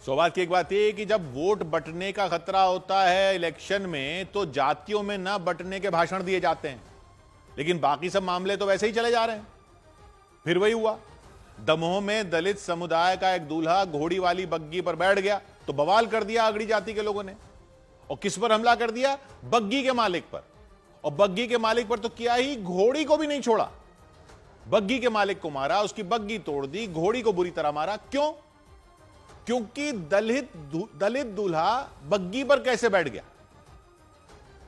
सौभाग्य की एक बात यह कि जब वोट बंटने का खतरा होता है इलेक्शन में तो जातियों में न बंटने के भाषण दिए जाते हैं, लेकिन बाकी सब मामले तो वैसे ही चले जा रहे हैं। फिर वही हुआ, दमोह में दलित समुदाय का एक दूल्हा घोड़ी वाली बग्गी पर बैठ गया तो बवाल कर दिया अगड़ी जाति के लोगों ने। और किस पर हमला कर दिया? बग्गी के मालिक पर। और बग्गी के मालिक पर तो किया ही, घोड़ी को भी नहीं छोड़ा। बग्गी के मालिक को मारा, उसकी बग्गी तोड़ दी, घोड़ी को बुरी तरह मारा। क्यों? क्योंकि दलित दूल्हा बग्गी पर कैसे बैठ गया।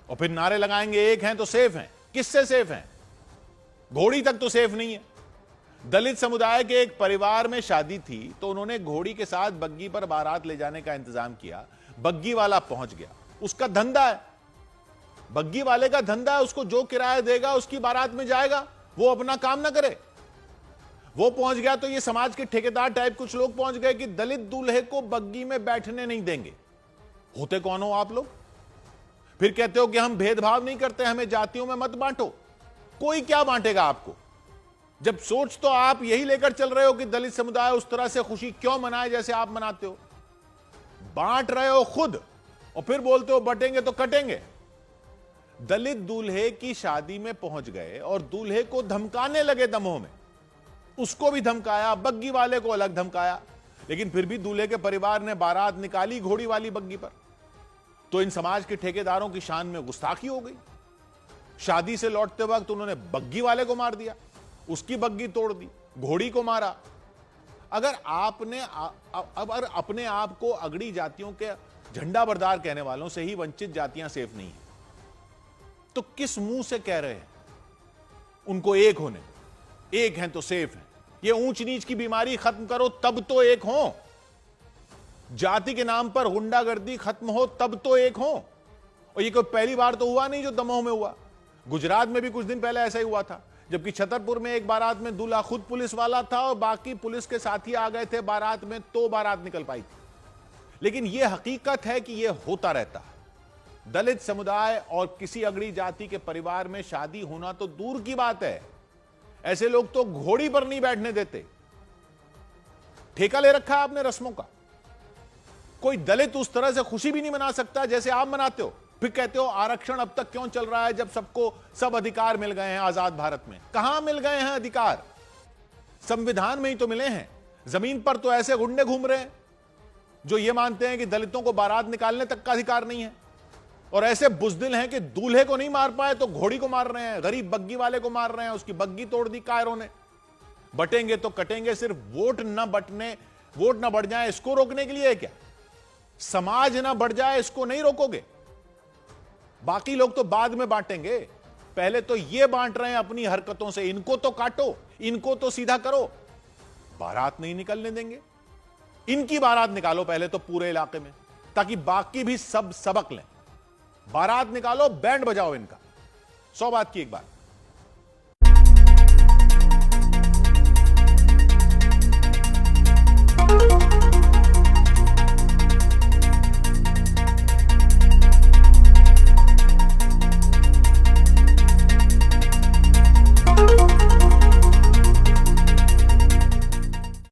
और फिर नारे लगाएंगे एक हैं तो सेफ हैं। किससे सेफ हैं? घोड़ी तक तो सेफ नहीं है। दलित समुदाय के एक परिवार में शादी थी तो उन्होंने घोड़ी के साथ बग्गी पर बारात ले जाने का इंतजाम किया। बग्गी वाला पहुंच गया, उसका धंधा है, बग्गी वाले का धंधा है, उसको जो किराया देगा उसकी बारात में जाएगा, वो अपना काम ना करे। वो पहुंच गया तो ये समाज के ठेकेदार टाइप कुछ लोग पहुंच गए कि दलित दूल्हे को बग्गी में बैठने नहीं देंगे। होते कौन हो आप लोग? फिर कहते हो कि हम भेदभाव नहीं करते, हमें जातियों में मत बांटो। कोई क्या बांटेगा आपको, जब सोच तो आप यही लेकर चल रहे हो कि दलित समुदाय उस तरह से खुशी क्यों मनाए जैसे आप मनाते हो। बांट रहे हो खुद और फिर बोलते हो बटेंगे तो कटेंगे। दलित दूल्हे की शादी में पहुंच गए और दूल्हे को धमकाने लगे दमोह में। उसको भी धमकाया, बग्गी वाले को अलग धमकाया, लेकिन फिर भी दूल्हे के परिवार ने बारात निकाली घोड़ी वाली बग्गी पर। तो इन समाज के ठेकेदारों की शान में गुस्ताखी हो गई। शादी से लौटते वक्त उन्होंने बग्गी वाले को मार दिया, उसकी बग्गी तोड़ दी, घोड़ी को मारा। अगर आपने अपने आप को अगड़ी जातियों के झंडा बरदार कहने वालों से ही वंचित जातियां सेफ नहीं है, तो किस मुंह से कह रहे हैं उनको एक होने? एक हैं तो सेफ हैं। ये ऊंच नीच की बीमारी खत्म करो तब तो एक हो। जाति के नाम पर गुंडागर्दी खत्म हो तब तो एक हो। और ये कोई पहली बार तो हुआ नहीं जो दमोह में हुआ। गुजरात में भी कुछ दिन पहले ऐसा ही हुआ था, जबकि छतरपुर में एक बारात में दूल्हा खुद पुलिस वाला था और बाकी पुलिस के साथी आ गए थे बारात में, तो बारात निकल पाई थी। लेकिन यह हकीकत है कि यह होता रहता है। दलित समुदाय और किसी अगड़ी जाति के परिवार में शादी होना तो दूर की बात है, ऐसे लोग तो घोड़ी पर नहीं बैठने देते। ठेका ले रखा है आपने रस्मों का। कोई दलित उस तरह से खुशी भी नहीं मना सकता जैसे आप मनाते हो। फिर कहते हो आरक्षण अब तक क्यों चल रहा है जब सबको सब अधिकार मिल गए हैं आजाद भारत में। कहां मिल गए हैं अधिकार? संविधान में ही तो मिले हैं। जमीन पर तो ऐसे गुंडे घूम रहे हैं जो ये मानते हैं कि दलितों को बारात निकालने तक का अधिकार नहीं है, और ऐसे बुजदिल हैं कि दूल्हे को नहीं मार पाए तो घोड़ी को मार रहे हैं, गरीब बग्गी वाले को मार रहे हैं, उसकी बग्गी तोड़ दी कायरों ने। बटेंगे तो कटेंगे, सिर्फ वोट न बढ़ जाए इसको रोकने के लिए है क्या? समाज ना बढ़ जाए इसको नहीं रोकोगे? बाकी लोग तो बाद में बांटेंगे, पहले तो ये बांट रहे हैं अपनी हरकतों से। इनको तो काटो, इनको तो सीधा करो। बारात नहीं निकलने देंगे, इनकी बारात निकालो पहले तो पूरे इलाके में, ताकि बाकी भी सब सबक लें। बारात निकालो, बैंड बजाओ इनका। 100 बात की एक बात।